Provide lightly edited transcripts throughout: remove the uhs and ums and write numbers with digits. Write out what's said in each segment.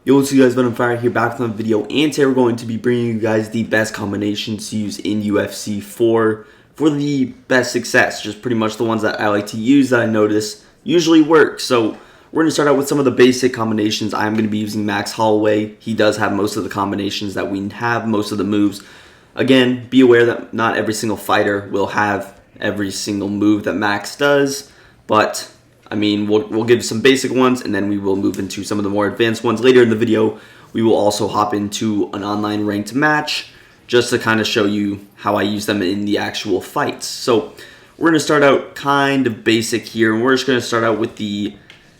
Yo, what's up guys, Ben on Fire here back with another video, and today we're going to be bringing you guys the best combinations to use in UFC for the best success. Just pretty much the ones that I like to use that I notice usually work. So we're going to start out with some of the basic combinations. I'm going to be using Max Holloway. He does have most of the combinations that we have, most of the moves. Again, be aware that not every single fighter will have every single move that Max does, but I mean, we'll give some basic ones, and then we will move into some of the more advanced ones. Later in the video, we will also hop into an online ranked match just to kind of show you how I use them in the actual fights. So we're going to start out kind of basic here, and we're just going to start out with the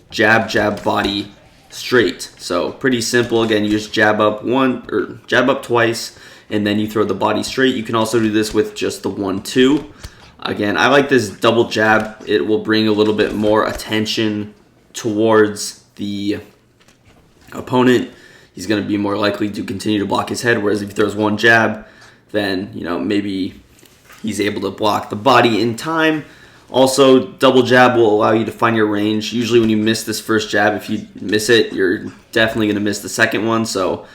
jab, jab, body, straight. So pretty simple. Again, you just jab up twice, and then you throw the body straight. You can also do this with just the 1-2. Again, I like this double jab. It will bring a little bit more attention towards the opponent. He's going to be more likely to continue to block his head, whereas if he throws one jab, then, maybe he's able to block the body in time. Also, double jab will allow you to find your range. Usually when you miss this first jab, if you miss it, you're definitely going to miss the second one. So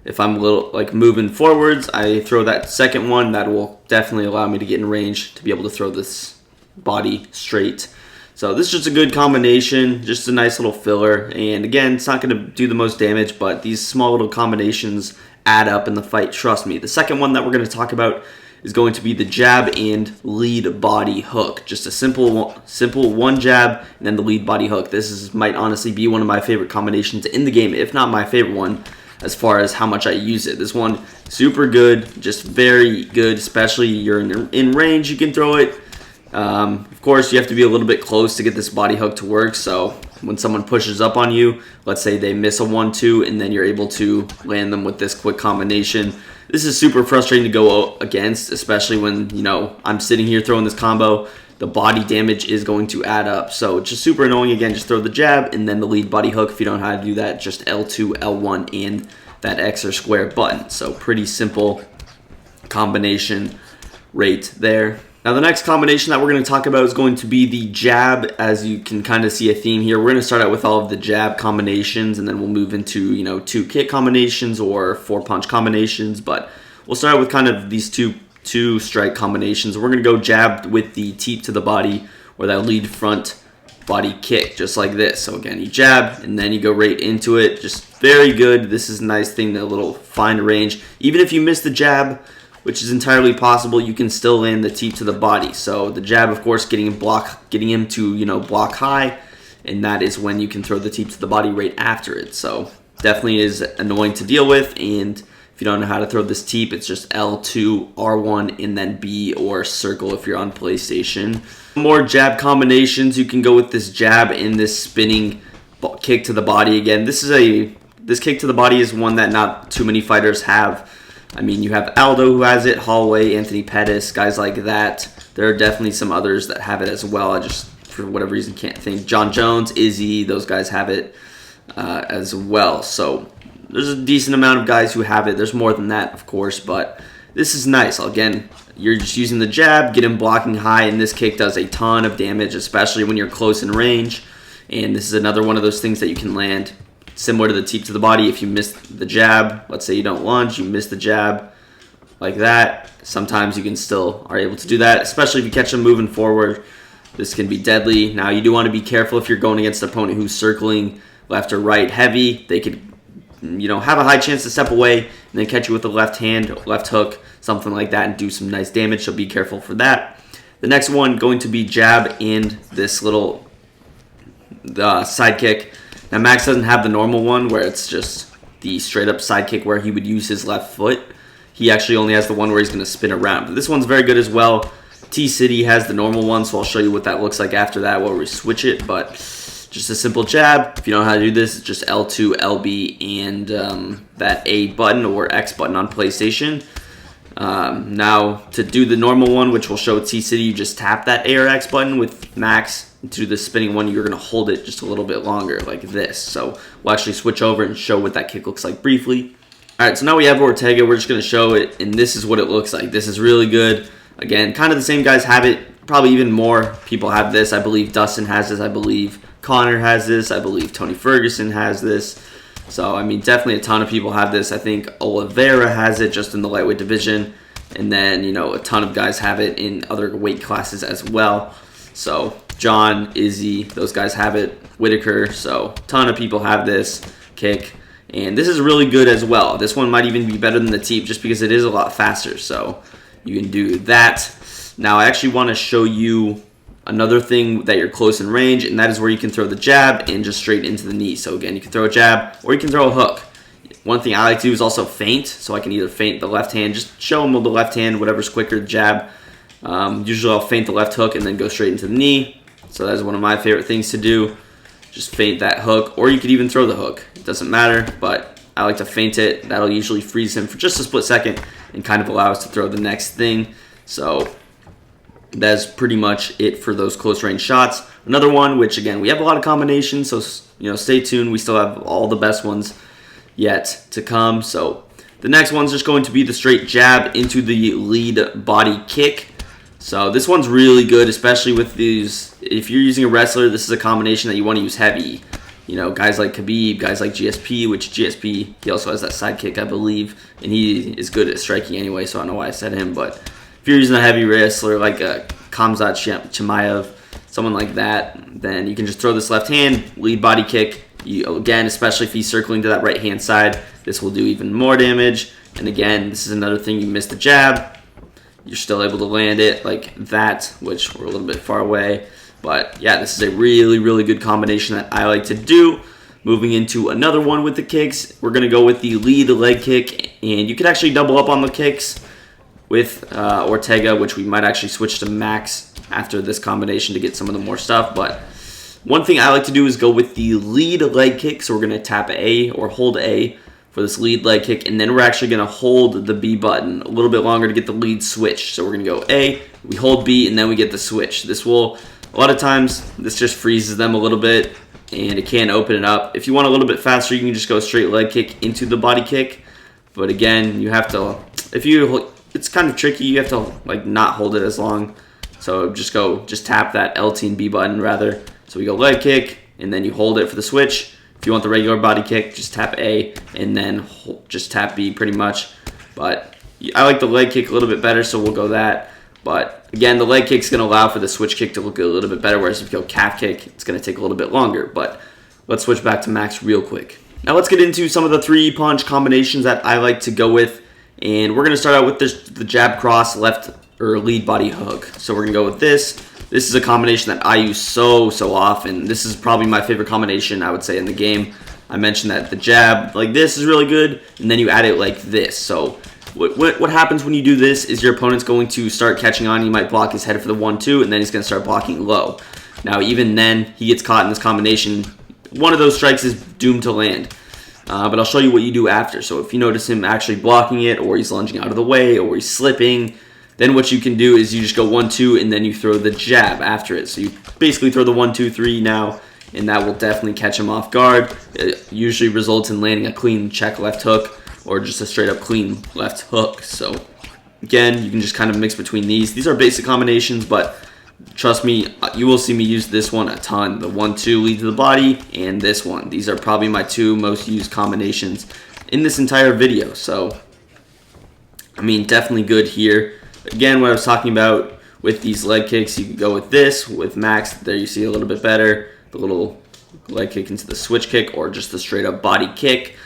if I'm a little moving forwards, I throw that second one. That will definitely allow me to get in range to be able to throw this body straight. So this is just a good combination, just a nice little filler. And again, it's not going to do the most damage, but these small little combinations add up in the fight, trust me. The second one that we're going to talk about is going to be the jab and lead body hook. Just a simple one jab and then the lead body hook. This might honestly be one of my favorite combinations in the game, if not my favorite one, as far as how much I use it. This one, super good, just very good, especially you're in range, you can throw it. Of course, you have to be a little bit close to get this body hook to work, so when someone pushes up on you, let's say they miss a 1-2, and then you're able to land them with this quick combination. This is super frustrating to go against, especially when, I'm sitting here throwing this combo. The body damage is going to add up. So just super annoying. Again, just throw the jab and then the lead body hook. If you don't know how to do that, just L2, L1, and that X or square button. So pretty simple combination right there. Now the next combination that we're going to talk about is going to be the jab. As you can kind of see a theme here, we're going to start out with all of the jab combinations, and then we'll move into, 2 kick combinations or 4 punch combinations. But we'll start out with kind of these two strike combinations. We're going to go jab with the teep to the body, or that lead front body kick, just like this. So again, you jab and then you go right into it. Just very good. This is a nice thing, that little fine range. Even if you miss the jab, which is entirely possible, you can still land the teep to the body. So the jab, of course, getting him to block high, and that is when you can throw the teep to the body right after it. So definitely is annoying to deal with, and if you don't know how to throw this teep, it's just L2, R1, and then B or circle if you're on PlayStation. More jab combinations. You can go with this jab and this spinning kick to the body. Again, this kick to the body is one that not too many fighters have. I mean, you have Aldo who has it, Holloway, Anthony Pettis, guys like that. There are definitely some others that have it as well. I just, for whatever reason, can't think. John Jones, Izzy, those guys have it as well. So there's a decent amount of guys who have it. There's more than that, of course, but this is nice. Again, you're just using the jab, get him blocking high, and this kick does a ton of damage, especially when you're close in range. And this is another one of those things that you can land similar to the teep to the body. If you miss the jab, let's say you don't lunge, you miss the jab like that, sometimes you can still are able to do that, especially if you catch them moving forward. This can be deadly. Now, you do want to be careful if you're going against an opponent who's circling left or right heavy. They could have a high chance to step away and then catch you with the left hand, left hook, something like that, and do some nice damage, so be careful for that. The next one going to be jab and this little side kick. Now, Max doesn't have the normal one where it's just the straight up side kick where he would use his left foot. He actually only has the one where he's going to spin around. But this one's very good as well. T-City has the normal one, so I'll show you what that looks like after that where we switch it. But just a simple jab. If you don't know how to do this, it's just L2, LB, and that A button or X button on PlayStation. Now, to do the normal one, which will show T-City, you just tap that A or X button. With Max, to do the spinning one, you're going to hold it just a little bit longer, like this. So we'll actually switch over and show what that kick looks like briefly. All right, so now we have Ortega. We're just going to show it, and this is what it looks like. This is really good. Again, kind of the same guys have it. Probably even more people have this. I believe Dustin has this. I believe Connor has this. I believe Tony Ferguson has this. So, I mean, definitely a ton of people have this. I think Oliveira has it just in the lightweight division. And then, you know, a ton of guys have it in other weight classes as well. So, John, Izzy, those guys have it. Whitaker. So, a ton of people have this kick. And this is really good as well. This one might even be better than the Teep just because it is a lot faster. So, you can do that. Now, I actually want to show you another thing that you're close in range, and that is where you can throw the jab and just straight into the knee. So again, you can throw a jab or you can throw a hook. One thing I like to do is also feint, so I can either feint the left hand, just show them with the left hand, whatever's quicker, the jab. Usually I'll feint the left hook and then go straight into the knee. So that's one of my favorite things to do. Just feint that hook, or you could even throw the hook. It doesn't matter, but I like to feint it. That'll usually freeze him for just a split second and kind of allow us to throw the next thing. So that's pretty much it for those close range shots. Another one, which again, we have a lot of combinations, so you know, stay tuned. We still have all the best ones yet to come. So the next one's just going to be the straight jab into the lead body kick. So this one's really good, especially with these. If you're using a wrestler, this is a combination that you want to use heavy. You know, guys like Khabib, guys like GSP, which GSP, he also has that side kick, I believe, and he is good at striking anyway, so I don't know why I said him, but if you're using a heavy wrestler like a Khamzat Chimaev, someone like that, then you can just throw this left hand, lead body kick. Again, especially if he's circling to that right hand side, this will do even more damage. And again, this is another thing, you miss the jab, you're still able to land it like that, which we're a little bit far away. But yeah, this is a really, really good combination that I like to do. Moving into another one with the kicks, we're going to go with the lead leg kick, and you can actually double up on the kicks with Ortega, which we might actually switch to Max after this combination to get some of the more stuff. But one thing I like to do is go with the lead leg kick. So we're going to tap A or hold A for this lead leg kick, and then we're actually going to hold the B button a little bit longer to get the lead switch. So we're going to go A, we hold B, and then we get the switch. This will, a lot of times, this just freezes them a little bit, and it can open it up. If you want a little bit faster, you can just go straight leg kick into the body kick. But again, you have to, it's kind of tricky. You have to like not hold it as long. So just tap that LT and B button rather. So we go leg kick, and then you hold it for the switch. If you want the regular body kick, just tap A, and then just tap B pretty much. But I like the leg kick a little bit better, so we'll go that. But again, the leg kick's going to allow for the switch kick to look a little bit better, whereas if you go calf kick, it's going to take a little bit longer. But let's switch back to Max real quick. Now let's get into some of the 3-punch combinations that I like to go with. And we're going to start out with the jab cross left or lead body hook. So we're going to go with this. This is a combination that I use so often. This is probably my favorite combination, I would say, in the game. I mentioned that the jab like this is really good, and then you add it like this. So what happens when you do this is your opponent's going to start catching on. He might block his head for the 1-2, and then he's going to start blocking low. Now, even then, he gets caught in this combination. One of those strikes is doomed to land. But I'll show you what you do after. So if you notice him actually blocking it, or he's lunging out of the way, or he's slipping, then what you can do is you just go 1-2, and then you throw the jab after it. So you basically throw the 1-2-3 now, and that will definitely catch him off guard. It usually results in landing a clean check left hook, or just a straight up clean left hook. So again, you can just kind of mix between these. These are basic combinations, but trust me, you will see me use this one a ton. The 1-2 lead to the body, and this one. These are probably my 2 most used combinations in this entire video. So, I mean, definitely good here. Again, what I was talking about with these leg kicks, you can go with this. With Max, there you see a little bit better. The little leg kick into the switch kick, or just the straight up body kick.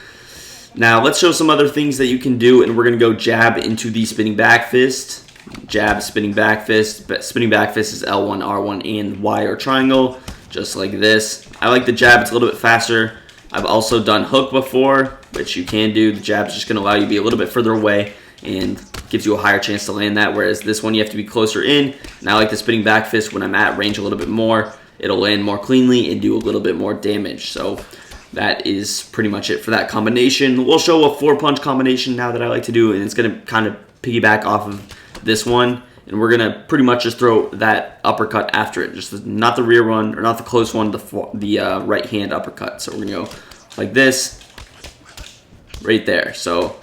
Now, let's show some other things that you can do, and we're going to go jab into the spinning back fist. Jab, spinning back fist. Spinning back fist is L1, R1, and Y or triangle, just like this. I like the jab. It's a little bit faster. I've also done hook before, which you can do. The jab is just going to allow you to be a little bit further away and gives you a higher chance to land that, whereas this one you have to be closer in. And I like the spinning back fist when I'm at range a little bit more. It'll land more cleanly and do a little bit more damage. So that is pretty much it for that combination. We'll show a 4-punch combination now that I like to do, and it's going to kind of piggyback off of this one. And we're going to pretty much just throw that uppercut after it. Just not the rear one, or not the close one, the right hand uppercut. So we're going to go like this, right there. So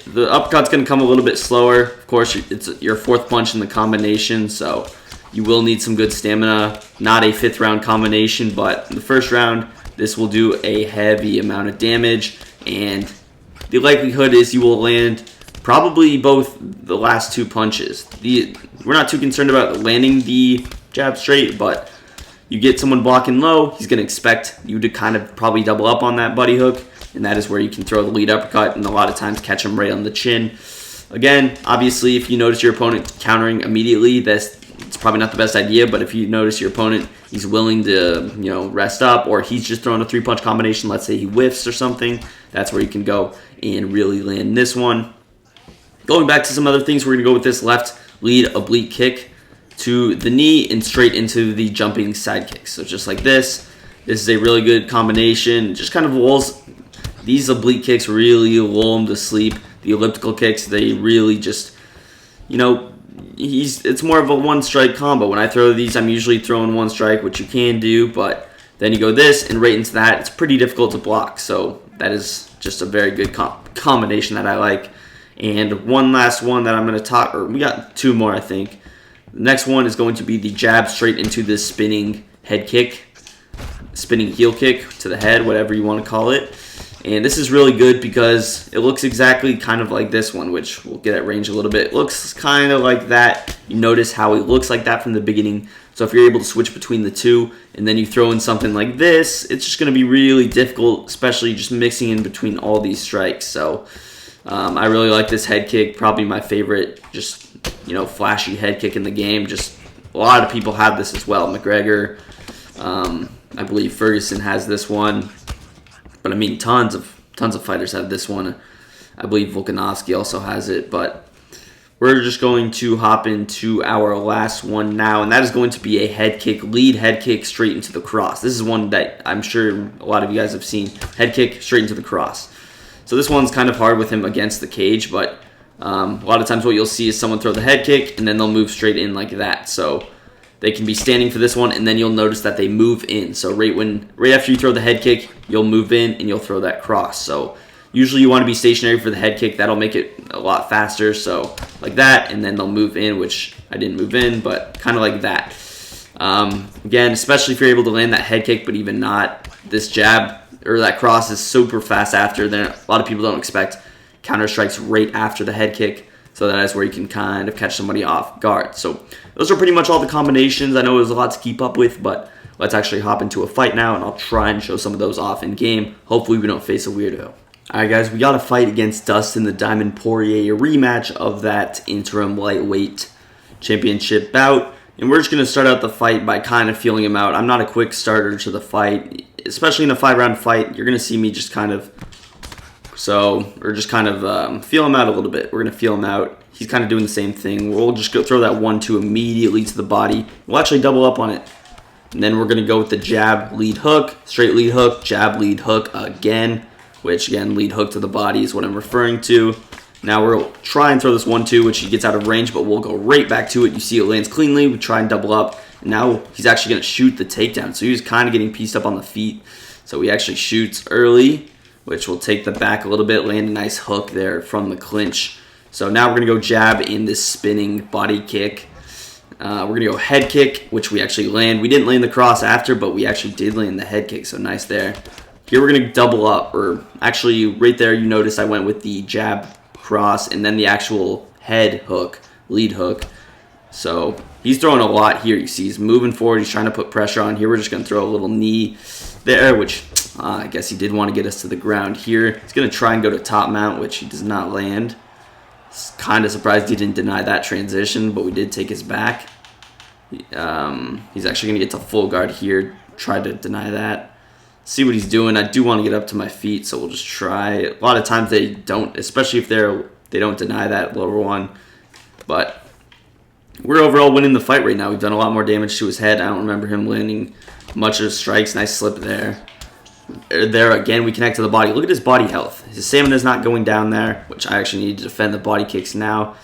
the uppercut's going to come a little bit slower. Of course, it's your 4th punch in the combination, so you will need some good stamina. Not a 5th round combination, but in the 1st round, this will do a heavy amount of damage, and the likelihood is you will land probably both the last 2 punches. We're not too concerned about landing the jab straight, but you get someone blocking low, he's going to expect you to kind of probably double up on that buddy hook, and that is where you can throw the lead uppercut and a lot of times catch him right on the chin. Again, obviously, if you notice your opponent countering immediately, it's probably not the best idea, but if you notice your opponent, he's willing to, rest up, or he's just throwing a 3-punch combination, let's say he whiffs or something, that's where you can go and really land this one. Going back to some other things, we're going to go with this left lead oblique kick to the knee and straight into the jumping side kick. So just like this. This is a really good combination. Just kind of lulls, these oblique kicks really lull him to sleep. The elliptical kicks, they really just, it's more of a 1-strike combo. When I throw these, I'm usually throwing 1 strike, which you can do, but then you go this and right into that. It's pretty difficult to block. So that is just a very good combination that I like. And one last one that I'm going to talk, or we got 2 more, I think. The next one is going to be the jab straight into this spinning head kick, spinning heel kick to the head, whatever you want to call it. And this is really good because it looks exactly kind of like this one, which we'll get at range a little bit. It looks kind of like that. You notice how it looks like that from the beginning. So if you're able to switch between the 2 and then you throw in something like this, it's just going to be really difficult, especially just mixing in between all these strikes. So I really like this head kick, probably my favorite, just, flashy head kick in the game. Just a lot of people have this as well. McGregor, I believe Ferguson has this one, but I mean tons of fighters have this one. I believe Volkanovski also has it, but we're just going to hop into our last one now, and that is going to be a head kick, lead head kick straight into the cross. This is one that I'm sure a lot of you guys have seen. Head kick straight into the cross. So this one's kind of hard with him against the cage, but a lot of times what you'll see is someone throw the head kick, and then they'll move straight in like that. So they can be standing for this one, and then you'll notice that they move in. So right after you throw the head kick, you'll move in, and you'll throw that cross. So usually you want to be stationary for the head kick. That'll make it a lot faster. So like that, and then they'll move in, which I didn't move in, but kind of like that. Again, especially if you're able to land that head kick, but even not, this jab or that cross is super fast after. Then a lot of people don't expect counter strikes right after the head kick. So that is where you can kind of catch somebody off guard. So those are pretty much all the combinations. I know it was a lot to keep up with, but let's actually hop into a fight now, and I'll try and show some of those off in game. Hopefully we don't face a weirdo. Alright guys, we got a fight against Dustin the Diamond Poirier, a rematch of that interim lightweight championship bout. And we're just going to start out the fight by kind of feeling him out. I'm not a quick starter to the fight, especially in a 5-round fight. You're going to see me just kind of, feel him out a little bit. We're going to feel him out. He's kind of doing the same thing. We'll just go throw that 1-2 immediately to the body. We'll actually double up on it. And then we're going to go with the jab, lead hook, straight lead hook, jab, lead hook again. Which, again, lead hook to the body is what I'm referring to. Now we'll try and throw this 1-2, which he gets out of range, but we'll go right back to it. You see it lands cleanly. We try and double up. And now he's actually going to shoot the takedown. So he was kind of getting pieced up on the feet. So he actually shoots early, which will take the back a little bit, land a nice hook there from the clinch. So now we're going to go jab in this spinning body kick. We're going to go head kick, which we actually land. We didn't land the cross after, but we actually did land the head kick, so nice there. Here we're going to double up, or actually right there you notice I went with the jab cross and then the actual head hook, lead hook. So he's throwing a lot here. You see he's moving forward. He's trying to put pressure on. Here we're just going to throw a little knee there, which I guess he did want to get us to the ground here. He's going to try and go to top mount, which he does not land. Kind of surprised he didn't deny that transition, but we did take his back. He's actually going to get to full guard here. Try to deny that. See what he's doing. I do want to get up to my feet, so we'll just try. A lot of times they don't, especially if they don't deny that lower one. But we're overall winning the fight right now. We've done a lot more damage to his head. I don't remember him landing much of his strikes. Nice slip there. There again, we connect to the body. Look at his body health. His stamina is not going down there, which I actually need to defend the body kicks now.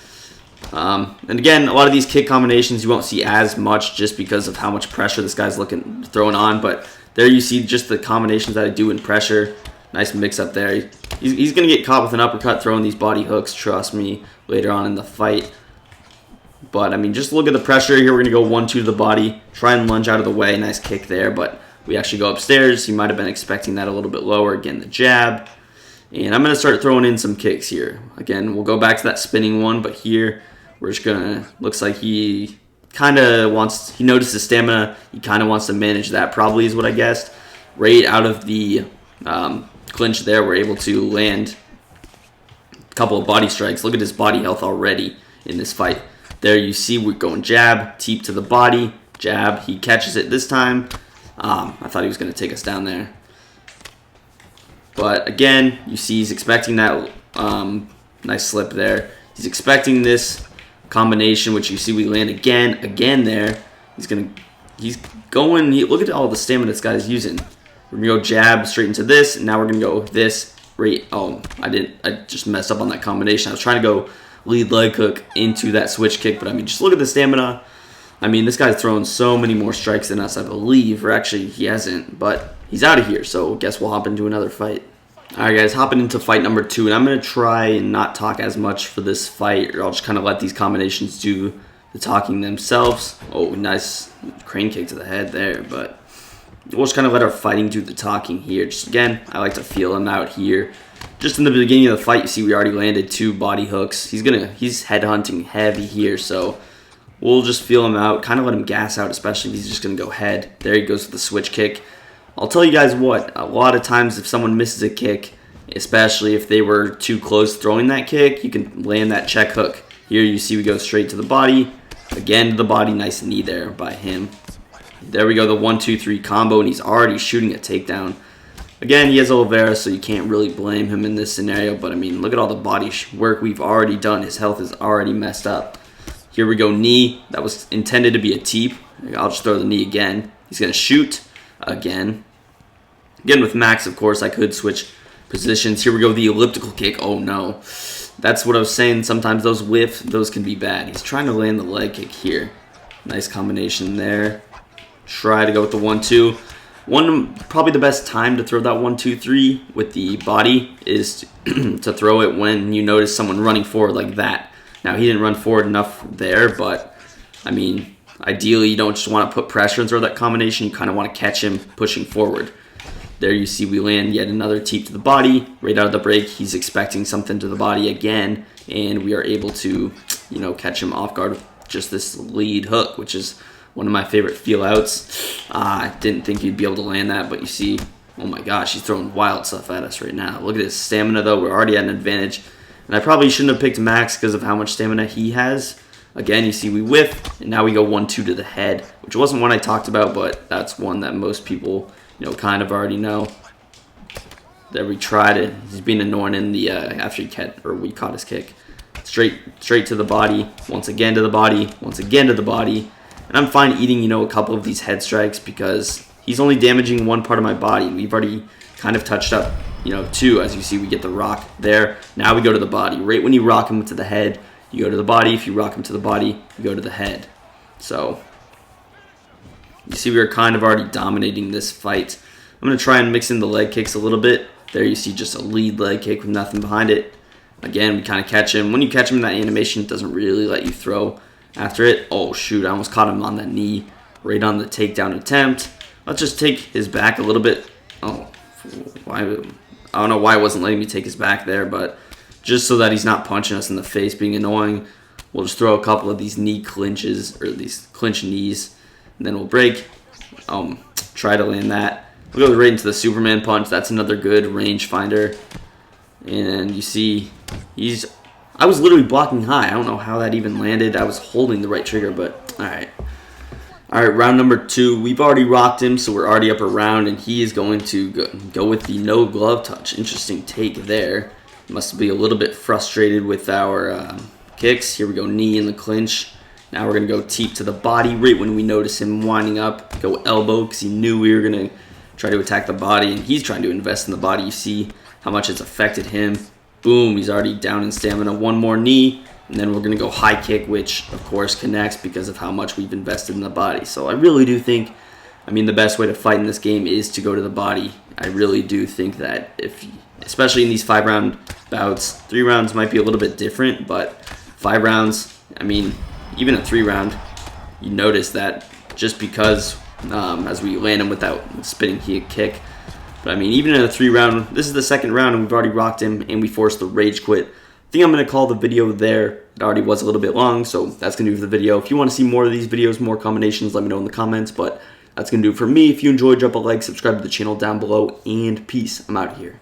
And again, a lot of these kick combinations you won't see as much just because of how much pressure this guy's throwing on, but there you see just the combinations that I do in pressure. Nice mix up there. He's going to get caught with an uppercut throwing these body hooks, trust me, later on in the fight. But, I mean, just look at the pressure here. We're going to go 1-2 to the body. Try and lunge out of the way. Nice kick there, but we actually go upstairs. He might have been expecting that a little bit lower. Again, the jab. And I'm going to start throwing in some kicks here. Again, we'll go back to that spinning one, but here we're just going to, looks like he kind of wants, he noticed his stamina. He kind of wants to manage that, probably is what I guessed. Right out of the clinch there, we're able to land a couple of body strikes. Look at his body health already in this fight. There you see we're going jab, teep to the body, jab. He catches it this time. I thought he was going to take us down there. But again, you see he's expecting that nice slip there. He's expecting this combination, which you see we land again there. He's going, look at all the stamina this guy's using. We're going to go jab straight into this, and now we're going to go this right. Oh, I just messed up on that combination. I was trying to go lead leg hook into that switch kick, but I mean, just look at the stamina. I mean, this guy's throwing so many more strikes than us, I believe, or actually he hasn't, but he's out of here, so I guess we'll hop into another fight. Alright guys, hopping into fight number 2, and I'm going to try and not talk as much for this fight, or I'll just kind of let these combinations do the talking themselves. Oh, nice crane kick to the head there, but we'll just kind of let our fighting do the talking here. Just again, I like to feel him out here. Just in the beginning of the fight, you see we already landed 2 body hooks. He's headhunting heavy here, so we'll just feel him out, kind of let him gas out, especially if he's just going to go head. There he goes with the switch kick. I'll tell you guys what, a lot of times if someone misses a kick, especially if they were too close throwing that kick, you can land that check hook. Here you see we go straight to the body, again to the body, nice knee there by him. There we go, the 1-2-3 combo, and he's already shooting a takedown. Again, he has Oliveira, so you can't really blame him in this scenario, but I mean, look at all the body work we've already done. His health is already messed up. Here we go, knee. That was intended to be a teep. I'll just throw the knee again. He's going to shoot again. Again, with Max, of course, I could switch positions. Here we go, the elliptical kick. Oh, no. That's what I was saying. Sometimes those whiff, those can be bad. He's trying to land the leg kick here. Nice combination there. Try to go with the 1-2. Probably the best time to throw that 1-2-3 with the body is to throw it when you notice someone running forward like that. Now, he didn't run forward enough there, but, I mean, ideally, you don't just want to put pressure and throw that combination. You kind of want to catch him pushing forward. There you see we land yet another teep to the body. Right out of the break, he's expecting something to the body again, and we are able to, catch him off guard with just this lead hook, which is one of my favorite feel outs. I didn't think he'd be able to land that, but you see, oh my gosh, he's throwing wild stuff at us right now. Look at his stamina, though. We're already at an advantage, and I probably shouldn't have picked Max because of how much stamina he has. Again, you see we whiff, and now we go 1-2 to the head, which wasn't one I talked about, but that's one that most people kind of already know. There we tried it. He's being annoying in the after we caught his kick. Straight to the body. Once again to the body. Once again to the body. And I'm fine eating a couple of these head strikes because he's only damaging one part of my body. We've already kind of touched up 2. As you see, we get the rock there. Now we go to the body. Right when you rock him to the head, you go to the body. If you rock him to the body, you go to the head. So you see we were kind of already dominating this fight. I'm going to try and mix in the leg kicks a little bit. There you see just a lead leg kick with nothing behind it. Again, we kind of catch him. When you catch him in that animation, it doesn't really let you throw after it. Oh, shoot. I almost caught him on that knee right on the takedown attempt. Let's just take his back a little bit. Oh, why? I don't know why it wasn't letting me take his back there, but just so that he's not punching us in the face, being annoying, we'll just throw a couple of these knee clinches, or these clinch knees. And then we'll break, try to land that. We'll go right into the Superman punch. That's another good range finder. And you see, I was literally blocking high. I don't know how that even landed. I was holding the right trigger, but all right. All right, round number 2. We've already rocked him, so we're already up a round, and he is going to go with the no glove touch. Interesting take there. Must be a little bit frustrated with our kicks. Here we go, knee in the clinch. Now we're going to go teep to the body right when we notice him winding up. Go elbow because he knew we were going to try to attack the body, and he's trying to invest in the body. You see how much it's affected him. Boom, he's already down in stamina. One more knee, and then we're going to go high kick, which, of course, connects because of how much we've invested in the body. So I really do think, the best way to fight in this game is to go to the body. I really do think that especially in these 5-round bouts, 3 rounds might be a little bit different, but 5 rounds, even a 3-round, you notice that just because as we land him without spinning kick. But I mean, even in a 3-round, this is the second round, and we've already rocked him, and we forced the rage quit. I think I'm going to call the video there. It already was a little bit long, so that's going to do for the video. If you want to see more of these videos, more combinations, let me know in the comments. But that's going to do it for me. If you enjoyed, drop a like, subscribe to the channel down below, and peace. I'm out of here.